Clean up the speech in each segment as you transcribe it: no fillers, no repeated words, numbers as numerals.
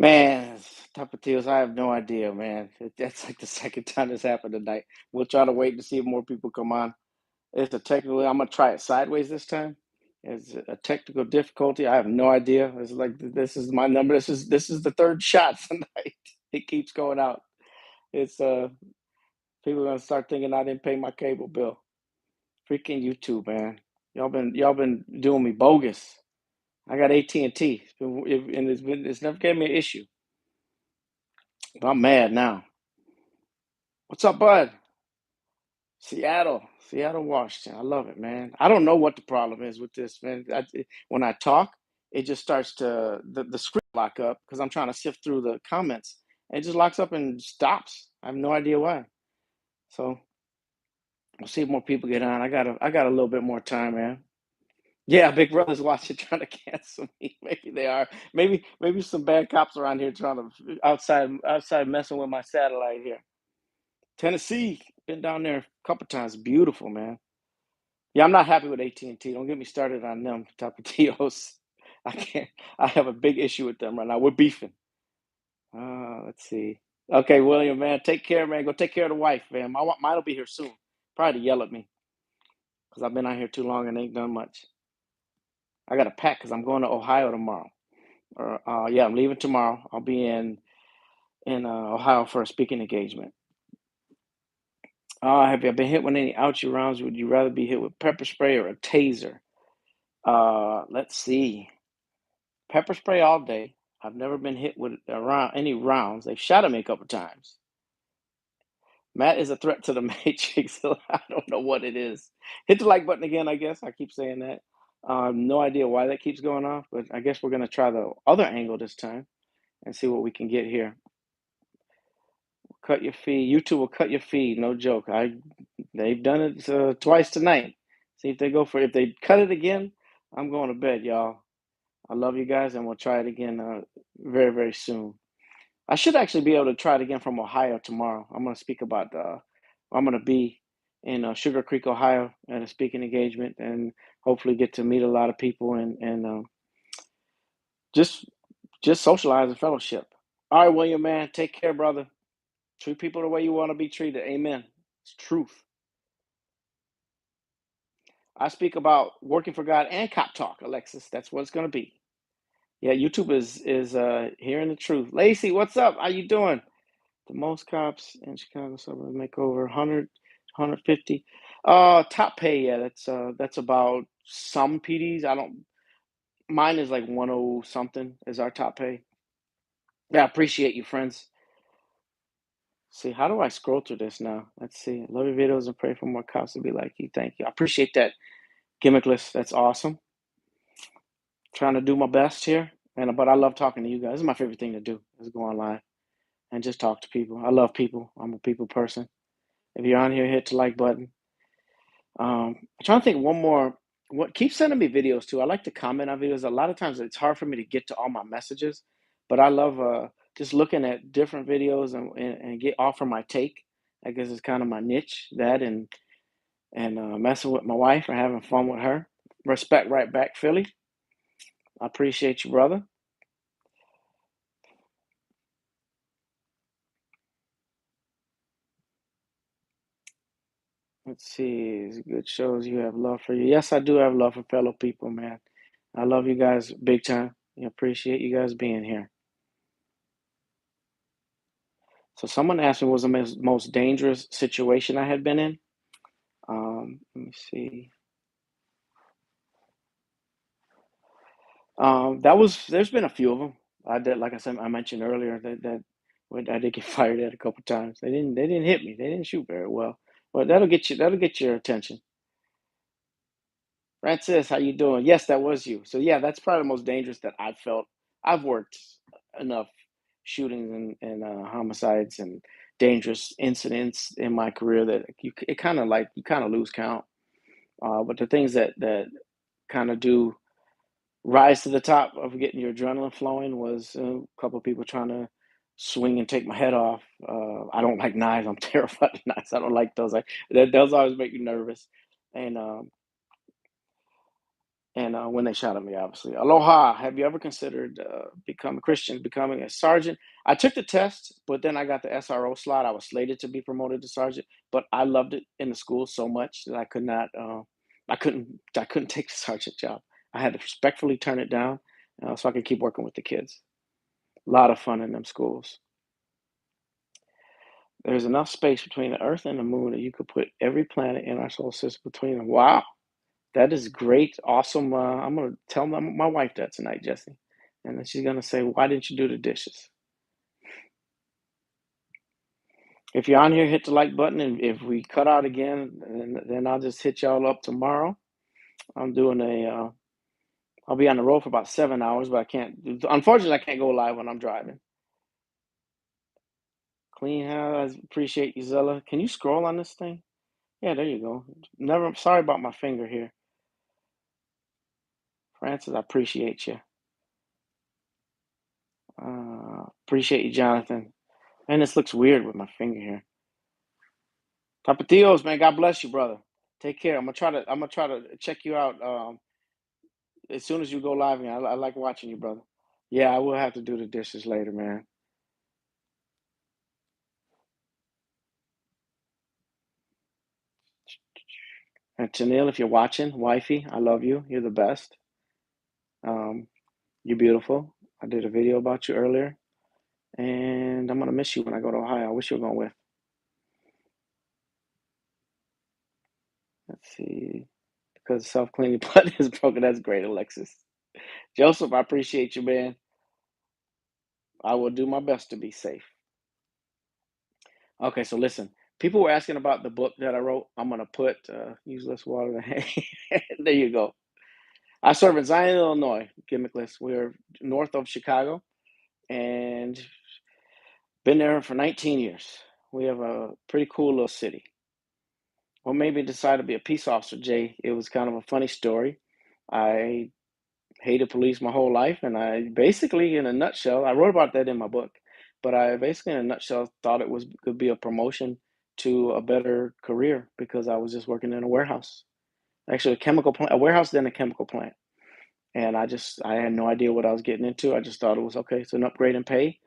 Man, Tapatios, I have no idea, man. That's like the second time this happened tonight. We'll try to wait to see if more people come on. It's a technical. I'm gonna try it sideways this time. It's a technical difficulty. I have no idea. It's like this is my number. This is the third shot tonight. It keeps going out. It's people are gonna start thinking I didn't pay my cable bill. Freaking YouTube, man. Y'all been doing me bogus. I got AT&T, and it's never gave me an issue. I'm mad now. What's up, bud? Seattle, Washington. I love it, man. I don't know what the problem is with this, man. When I talk, it just starts to the screen lock up because I'm trying to sift through the comments. And it just locks up and stops. I have no idea why. So we'll see if more people get on. I got a little bit more time, man. Yeah, Big Brother's watching, trying to cancel me. Maybe they are. Maybe some bad cops around here trying to outside messing with my satellite here. Tennessee, been down there a couple times. Beautiful, man. Yeah, I'm not happy with AT&T. Don't get me started on them, Tapatios. I can't. I have a big issue with them right now. We're beefing. Let's see. Okay, William, man, take care, man. Go take care of the wife, man. Mine will be here soon. Probably to yell at me because I've been out here too long and ain't done much. I got to pack because I'm going to Ohio tomorrow. Yeah, I'm leaving tomorrow. I'll be in Ohio for a speaking engagement. Have you been hit with any ouchie rounds? Would you rather be hit with pepper spray or a taser? Let's see. Pepper spray all day. I've never been hit with around any rounds. They've shot at me a couple times. Matt is a threat to the Matrix. So I don't know what it is. Hit the like button again, I guess. I keep saying that. No idea why that keeps going off, but I guess we're gonna try the other angle this time and see what we can get here. Cut your feed. YouTube will cut your feed. No joke. They've done it twice tonight. See if they go for it. If they cut it again, I'm going to bed, y'all. I love you guys, and we'll try it again very, very soon. I should actually be able to try it again from Ohio tomorrow. I'm going to speak about I'm going to be in Sugar Creek, Ohio, at a speaking engagement, and hopefully get to meet a lot of people and just just socialize and fellowship. All right, William, man, take care, brother. Treat people the way you want to be treated. Amen. It's truth. I speak about working for God and cop talk, Alexis. That's what it's going to be. Yeah, YouTube is hearing the truth. Lacey, what's up? How you doing? The most cops in Chicago suburbs make over 100, top pay, yeah, that's about some PDs. I don't Mine is like 10 something is our top pay. Yeah, I appreciate you, friends. See, how do I scroll through this now? Let's see. Love your videos and pray for more cops to be like you. Thank you. I appreciate that, gimmickless. That's awesome. Trying to do my best here. But I love talking to you guys. This is my favorite thing to do is go online and just talk to people. I love people. I'm a people person. If you're on here, hit the like button. I'm trying to think one more. What keep sending me videos too. I like to comment on videos. A lot of times it's hard for me to get to all my messages, but I love just looking at different videos and get offer my take. I guess it's kind of my niche. That and messing with my wife or having fun with her. Respect right back, Philly. I appreciate you, brother. Let's see. It's good shows. You have love for you. Yes, I do have love for fellow people, man. I love you guys big time. I appreciate you guys being here. So someone asked me what was the most dangerous situation I had been in. Let me see. There's been a few of them. I did, like I said, I mentioned earlier that when I did get fired at a couple times. They didn't hit me. They didn't shoot very well. But that'll get your attention. Francis, how you doing? Yes, that was you. So yeah, that's probably the most dangerous that I've felt. I've worked enough shootings and homicides and dangerous incidents in my career that it kind of like you kind of lose count. But the things that kind of do rise to the top of getting your adrenaline flowing was a couple of people trying to swing and take my head off. I don't like knives. I'm terrified of knives. I don't like those. Those always make me nervous. And And when they shot at me, obviously. Aloha, have you ever considered becoming a Christian, becoming a sergeant? I took the test, but then I got the SRO slot. I was slated to be promoted to sergeant, but I loved it in the school so much that I could not, I couldn't take the sergeant job. I had to respectfully turn it down so I could keep working with the kids. A lot of fun in them schools. There's enough space between the Earth and the Moon that you could put every planet in our solar system between them. Wow. That is great, awesome. I'm gonna tell my wife that tonight, Jesse, and then she's gonna say, "Why didn't you do the dishes?" If you're on here, hit the like button, and if we cut out again, then I'll just hit y'all up tomorrow. I'm doing I'll be on the road for about 7 hours, but I can't. Unfortunately, I can't go live when I'm driving. Clean house, appreciate you, Zella. Can you scroll on this thing? Yeah, there you go. Never. Sorry about my finger here, Francis. I appreciate you. Appreciate you, Jonathan. Man, this looks weird with my finger here. Tapatios, man, God bless you, brother. Take care. I'm gonna try to check you out as soon as you go live again. I like watching you, brother. Yeah, I will have to do the dishes later, man. And Chanel, if you're watching, wifey, I love you. You're the best. Um, you're beautiful. I did a video about you earlier, and I'm gonna miss you when I go to Ohio. I wish you were going with. Let's see. Because self-cleaning button is broken. That's great, Alexis. Joseph, I appreciate you, man. I will do my best to be safe. Okay, so listen. People were asking about the book that I wrote. I'm gonna put use less water than hay. There you go. I serve in Zion, Illinois, gimmickless. We're north of Chicago and been there for 19 years. We have a pretty cool little city. What made me decide to be a peace officer, Jay? It was kind of a funny story. I hated police my whole life, and I basically, in a nutshell, I wrote about that in my book, but I basically, in a nutshell, thought it was could be a promotion to a better career because I was just working in a warehouse, actually a chemical plant, a warehouse, then a chemical plant, and I had no idea what I was getting into. I just thought it was okay. It's an upgrade in pay,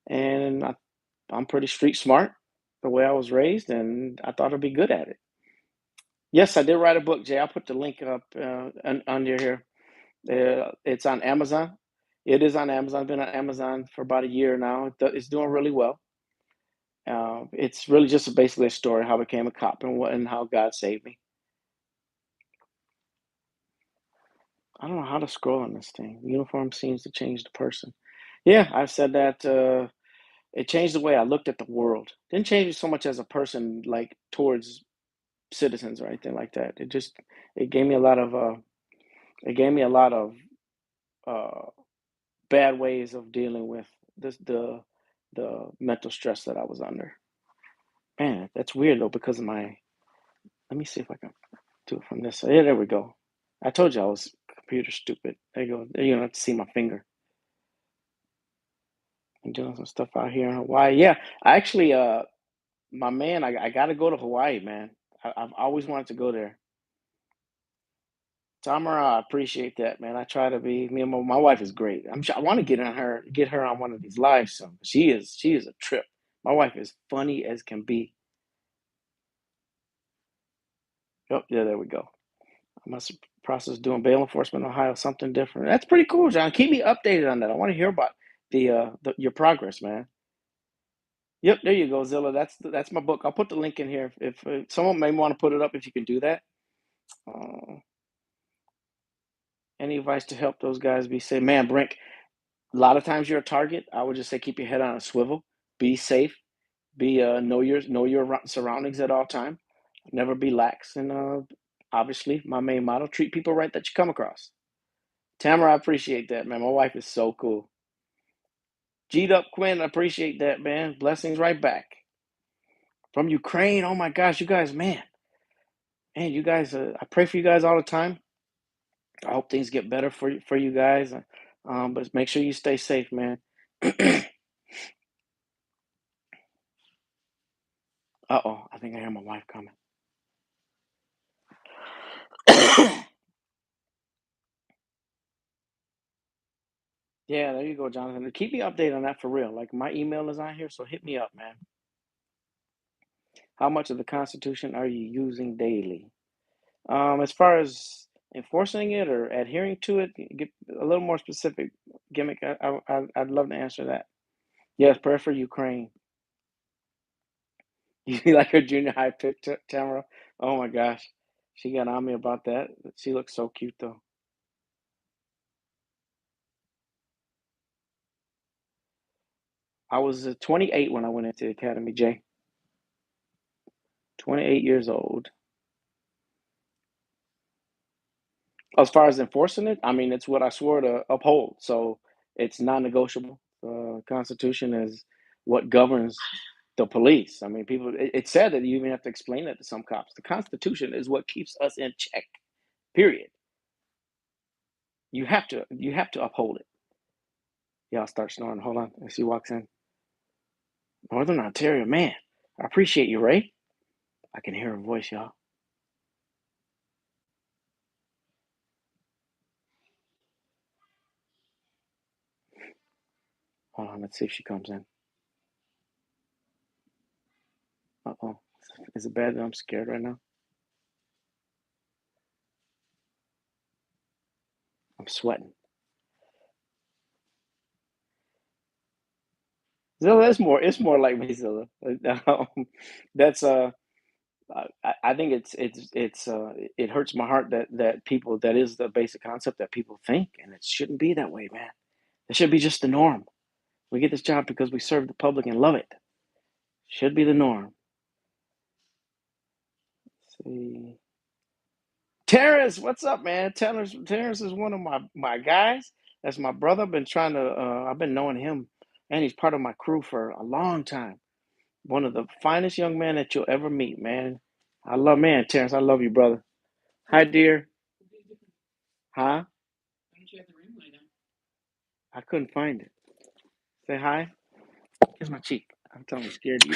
and I'm pretty street smart the way I was raised, and I thought I'd be good at it. Yes, I did write a book, Jay. I'll put the link up under here. It's on Amazon. It is on Amazon. I've been on Amazon for about a year now. It's doing really well. It's really just basically a story how I became a cop and how God saved me. I don't know how to scroll on this thing. Uniform seems to change the person. Yeah, I've said that. It changed the way I looked at the world. Didn't change me so much as a person, like towards citizens or anything like that. It gave me a lot of it gave me a lot of uh, bad ways of dealing with this the mental stress that I was under. Man, that's weird though because of my. Let me see if I can do it from this side. Yeah, there we go. I told you I was computer stupid. There you go. There you don't have to see my finger. I'm doing some stuff out here in Hawaii. Yeah, I actually, my man, I got to go to Hawaii, man. I've always wanted to go there. Tamara, I appreciate that, man. I try to be. Me and my wife is great. I want to get her on one of these lives soon. She is a trip. My wife is funny as can be. Yep, yeah, there we go. I must process doing bail enforcement in Ohio, something different. That's pretty cool, John. Keep me updated on that. I want to hear about your progress, man. Yep, there you go, Zilla. That's my book. I'll put the link in here if someone may want to put it up if you can do that. Uh, any advice to help those guys be safe? Man, Brink, a lot of times you're a target. I would just say keep your head on a swivel, be safe, be know your surroundings at all time, never be lax, and obviously my main motto: treat people right that you come across. Tamara, I appreciate that, man. My wife is so cool. G'd up, Quinn. I appreciate that, man. Blessings right back from Ukraine. Oh my gosh, you guys, man, you guys. I pray for you guys all the time. I hope things get better for you guys. But make sure you stay safe, man. Uh-oh, I think I hear my wife coming. Yeah, there you go, Jonathan. Keep me updated on that for real. Like my email is on here, so hit me up, man. How much of the Constitution are you using daily? As far as enforcing it or adhering to it, get a little more specific, gimmick. I'd love to answer that. Yes, prayer for Ukraine. You like her junior high pick, Tamara? Oh my gosh, she got on me about that. She looks so cute though. I was 28 when I went into the academy, Jay. 28 years old. As far as enforcing it, I mean, it's what I swore to uphold, so it's non-negotiable. The Constitution is what governs the police. I mean, people. It's sad that you even have to explain that to some cops. The Constitution is what keeps us in check. Period. You have to uphold it. Yeah, I'll start snoring. Hold on. As she walks in, Northern Ontario, man. I appreciate you, Ray. I can hear her voice, y'all. Hold on. Let's see if she comes in. Uh-oh. Is it bad that I'm scared right now? I'm sweating. Zilla, it's more like me, Zilla. That's I think it hurts my heart that people that is the basic concept that people think, and it shouldn't be that way, man. It should be just the norm. We get this job because we serve the public and love it. Should be the norm. Let's see. Terrence, what's up, man? Terrence is one of my guys. That's my brother. I've been knowing him, and he's part of my crew for a long time. One of the finest young men that you'll ever meet, man. Man, Terrence, I love you, brother. Hi, dear. Huh? I couldn't find it. Say hi. Here's my cheek. I'm telling you, scared you.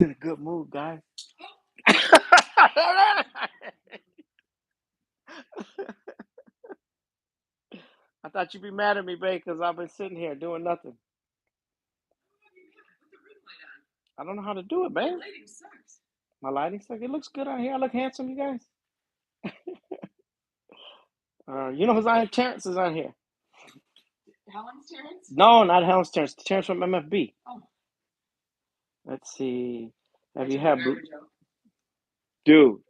In a good mood, guys. I thought you'd be mad at me, babe, because I've been sitting here doing nothing. I don't know how to do it, babe. My lighting sucks. It looks good on here. I look handsome, you guys. You know who's on here? Terrence is on here. No, not Helen's Terrence. Terrence from MFB. Let's see. Have you had dude?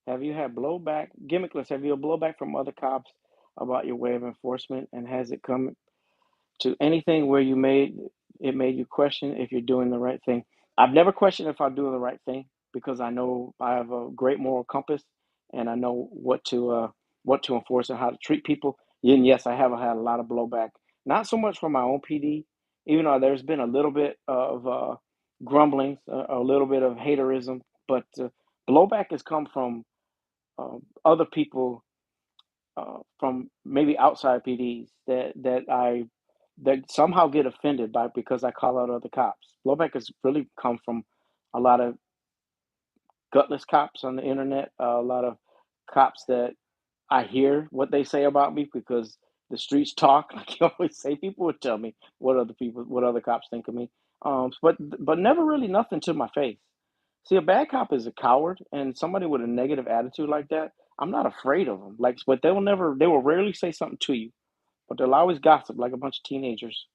Have you had blowback? Gimmickless. Have you had blowback from other cops about your way of enforcement, and has it come to anything where made you question if you're doing the right thing? I've never questioned if I'm doing the right thing because I know I have a great moral compass and I know what to enforce and how to treat people. And yes, I have had a lot of blowback, not so much from my own PD, even though there's been a little bit of grumblings, a little bit of haterism, but blowback has come from other people from maybe outside PDs that somehow get offended by because I call out other cops. Blowback has really come from a lot of gutless cops on the internet, a lot of cops that I hear what they say about me because the streets talk. Like you always say, people would tell me what other cops think of me. But never really nothing to my face. See, a bad cop is a coward, and somebody with a negative attitude like that, I'm not afraid of them. Like, but they will rarely say something to you, but they'll always gossip like a bunch of teenagers.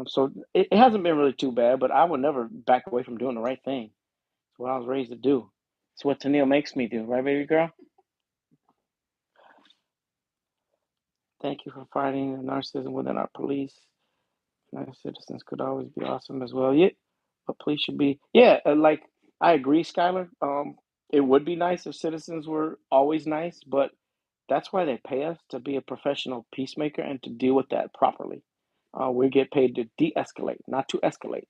So it hasn't been really too bad, but I would never back away from doing the right thing. It's what I was raised to do. It's what Tennille makes me do, right, baby girl? Thank you for fighting the narcissism within our police. Nice citizens could always be awesome as well. Yeah, but police should be. Yeah, like I agree, Skylar. It would be nice if citizens were always nice, but that's why they pay us to be a professional peacemaker and to deal with that properly. We get paid to de-escalate, not to escalate.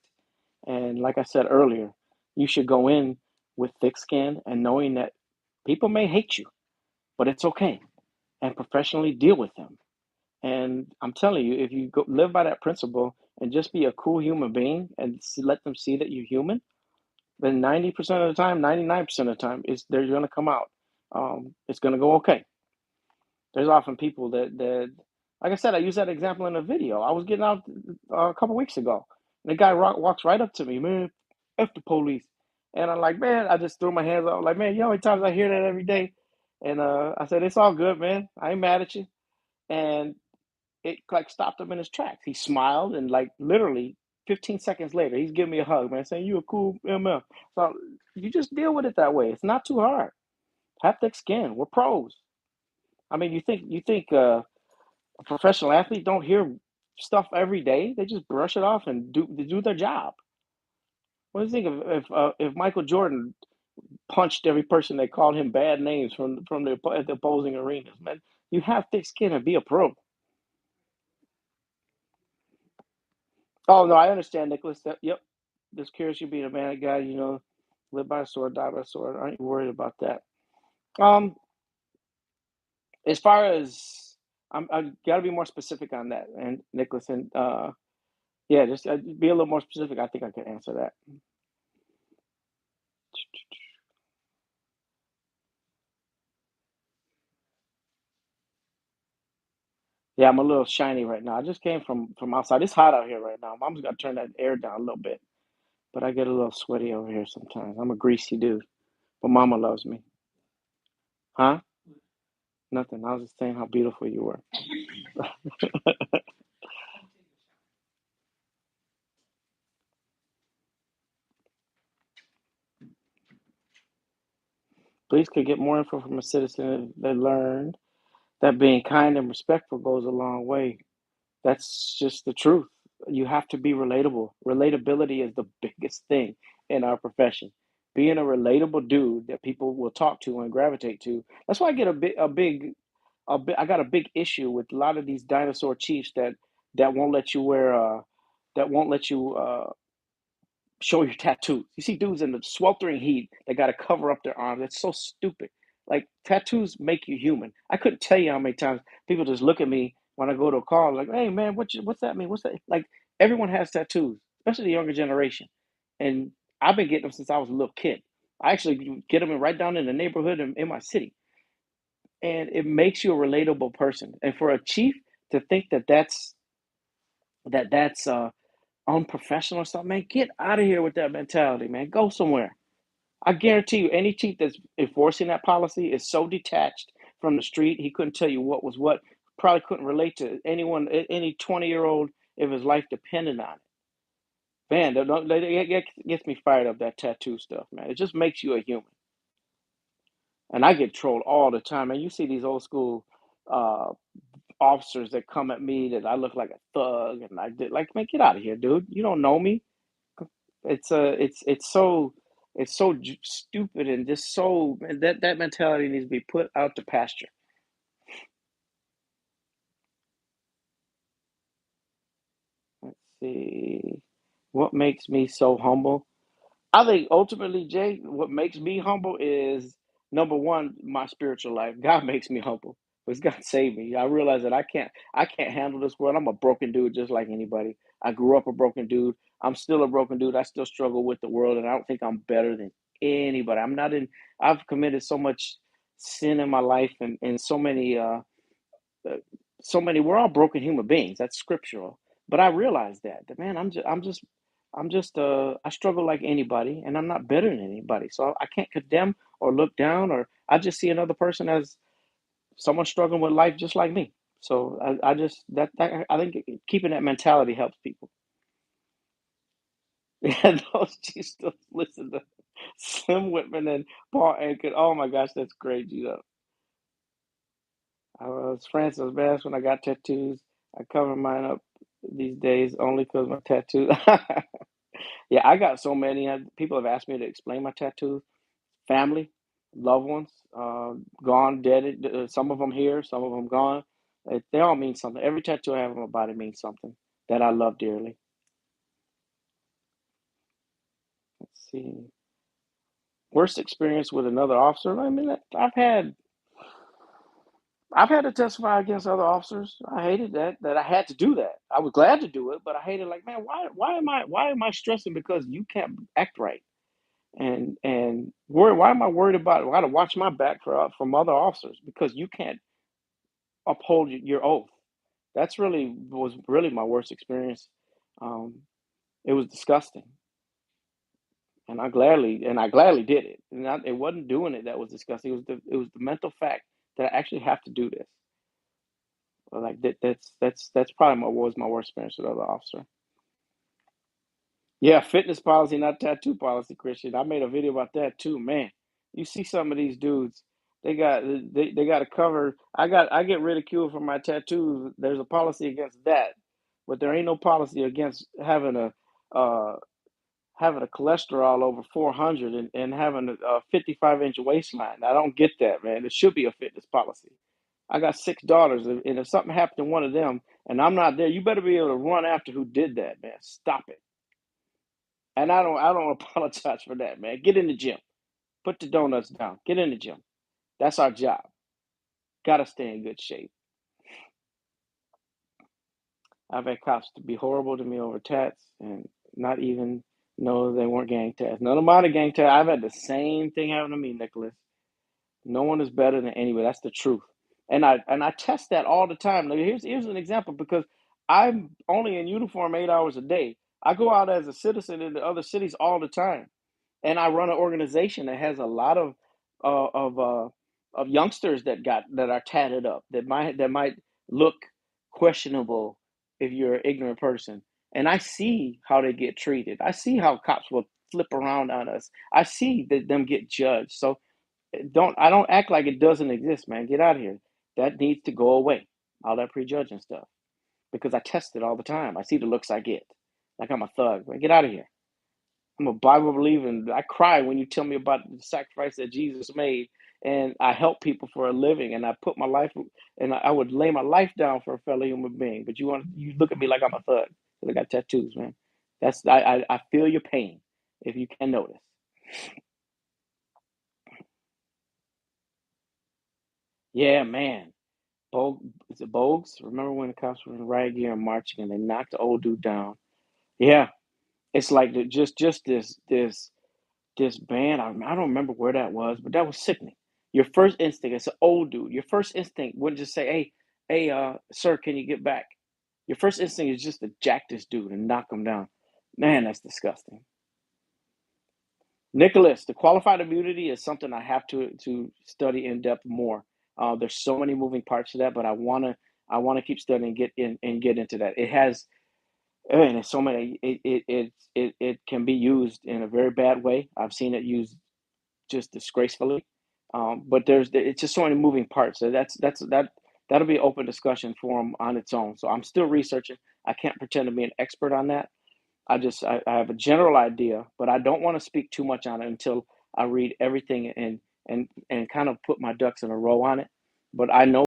And like I said earlier, you should go in with thick skin and knowing that people may hate you, but it's okay, and professionally deal with them. And I'm telling you, if you live by that principle and just be a cool human being and let them see that you're human, then 90% of the time, 99% of the time, they're going to come out. It's gonna go okay. There's often people that, like I said, I used that example in a video. I was getting out a couple weeks ago, and the guy walks right up to me, man, F the police, and I'm like, man, I just threw my hands up, like, man, you know how many times I hear that every day, and I said, it's all good, man. I ain't mad at you, and it like stopped him in his tracks. He smiled, and like literally 15 seconds later, he's giving me a hug, man, saying you a cool MF. So you just deal with it that way. It's not too hard. Have thick skin. We're pros. I mean, you think a professional athlete don't hear stuff every day? They just brush it off and do their job. What do you think if Michael Jordan punched every person that called him bad names at the opposing arenas? Man, you have thick skin and be a pro. Oh no, I understand, Nicholas. Yep, just curious you being a man guy. Live by a sword, die by a sword. I ain't worried about that. Um, as far as I got to be more specific on that, and Nicholas, and yeah, just be a little more specific. I think I can answer that. Yeah, I'm a little shiny right now. I just came from outside. It's hot out here right now. Mom's got to turn that air down a little bit, but I get a little sweaty over here sometimes. I'm a greasy dude, but Mama loves me. Huh? Nothing. I was just saying how beautiful you were. Police could get more info from a citizen if they learned that being kind and respectful goes a long way. That's just the truth. You have to be relatable. Relatability is the biggest thing in our profession. Being a relatable dude that people will talk to and gravitate to. That's why I get I got a big issue with a lot of these dinosaur chiefs that won't let you wear that won't let you show your tattoos. You see dudes in the sweltering heat that got to cover up their arms. That's so stupid. Like tattoos make you human. I couldn't tell you how many times people just look at me when I go to a call, like, "Hey man, what's that mean? What's that?" Like everyone has tattoos, especially the younger generation, and I've been getting them since I was a little kid. I actually get them right down in the neighborhood in my city, and it makes you a relatable person. And for a chief to think that that's unprofessional or something, man, get out of here with that mentality, man. Go somewhere. I guarantee you, any chief that's enforcing that policy is so detached from the street, he couldn't tell you what was what. Probably couldn't relate to anyone, any 20-year-old, if his life depended on it. Man, it gets me fired up, that tattoo stuff, man. It just makes you a human. And I get trolled all the time. And you see these old school uh, officers that come at me that I look like a thug, and I did like, man, get out of here, dude. You don't know me. It's so stupid and just so that mentality needs to be put out to pasture. Let's see. What makes me so humble? I think ultimately, Jay, what makes me humble is number one, my spiritual life. God makes me humble. Because God saved me. I realize that I can't handle this world. I'm a broken dude just like anybody. I grew up a broken dude. I'm still a broken dude. I still struggle with the world, and I don't think I'm better than anybody. I've committed so much sin in my life, and uh, we're all broken human beings. That's scriptural. But I realize that man, I struggle like anybody, and I'm not better than anybody. So I can't condemn or look down, or I just see another person as someone struggling with life just like me. So I just that I think keeping that mentality helps people. Yeah, those used to listen to Slim Whitman and Paul Anka. Oh my gosh, that's great, I was Francis Bass when I got tattoos. I cover mine up these days only because my tattoo. Yeah, I got so many. People have asked me to explain my tattoos. Family, loved ones, gone, dead. Some of them here, some of them gone. They all mean something. Every tattoo I have on my body means something that I love dearly. Let's see. Worst experience with another officer. I mean, I've had to testify against other officers. I hated that I had to do that. I was glad to do it, but I hated like, man, why am I stressing because you can't act right? And why am I worried about? I got to watch my back from other officers because you can't uphold your oath. That's really was really my worst experience. Um, it was disgusting, and I gladly did it. And it wasn't doing it that was disgusting. It was the mental fact that I actually have to do this. Like that's probably my worst experience with other officer. Yeah, fitness policy, not tattoo policy, Christian. I made a video about that too, man. You see some of these dudes, they got to cover. I get ridiculed for my tattoos. There's a policy against that, but there ain't no policy against uh having a cholesterol over 400 and having a 55-inch waistline. I don't get that, man. It should be a fitness policy. I got six daughters, and if something happened to one of them and I'm not there, you better be able to run after who did that, man. Stop it. And I don't apologize for that, man. Get in the gym. Put the donuts down. Get in the gym. That's our job. Gotta stay in good shape. I've had cops to be horrible to me over tats and not even know they weren't gang tats. None of mine are gang tats. I've had the same thing happen to me, Nicholas. No one is better than anybody. That's the truth. And I test that all the time. Like, here's an example because I'm only in uniform 8 hours a day. I go out as a citizen into other cities all the time. And I run an organization that has a lot uh, of uh, of youngsters that are tatted up that might look questionable if you're an ignorant person. And I see how they get treated. I see how cops will flip around on us. I see them get judged. So I don't act like it doesn't exist, man. Get out of here. That needs to go away. All that prejudging stuff because I test it all the time. I see the looks I get, like I'm a thug. Man, get out of here. I'm a Bible believing. I cry when you tell me about the sacrifice that Jesus made, and I help people for a living, and I put my life, and I would lay my life down for a fellow human being. But you look at me like I'm a thug because I got tattoos, man. I feel your pain if you can notice. Yeah, man. Is it Bogues? Remember when the cops were in riot gear and marching, and they knocked the old dude down? Yeah, it's like just this band. I don't remember where that was, but that was sickening. Your first instinct, it's an old dude. Your first instinct wouldn't just say, hey, sir, can you get back? Your first instinct is just to jack this dude and knock him down. Man, that's disgusting. Nicholas, the qualified immunity is something I have to study in depth more. There's so many moving parts to that, but I wanna keep studying, get in and get into that. It has and it's so many. It can be used in a very bad way. I've seen it used just disgracefully. But it's just so many moving parts. So that'll be an open discussion forum on its own. So I'm still researching. I can't pretend to be an expert on that. I have a general idea, but I don't want to speak too much on it until I read everything and kind of put my ducks in a row on it. But I know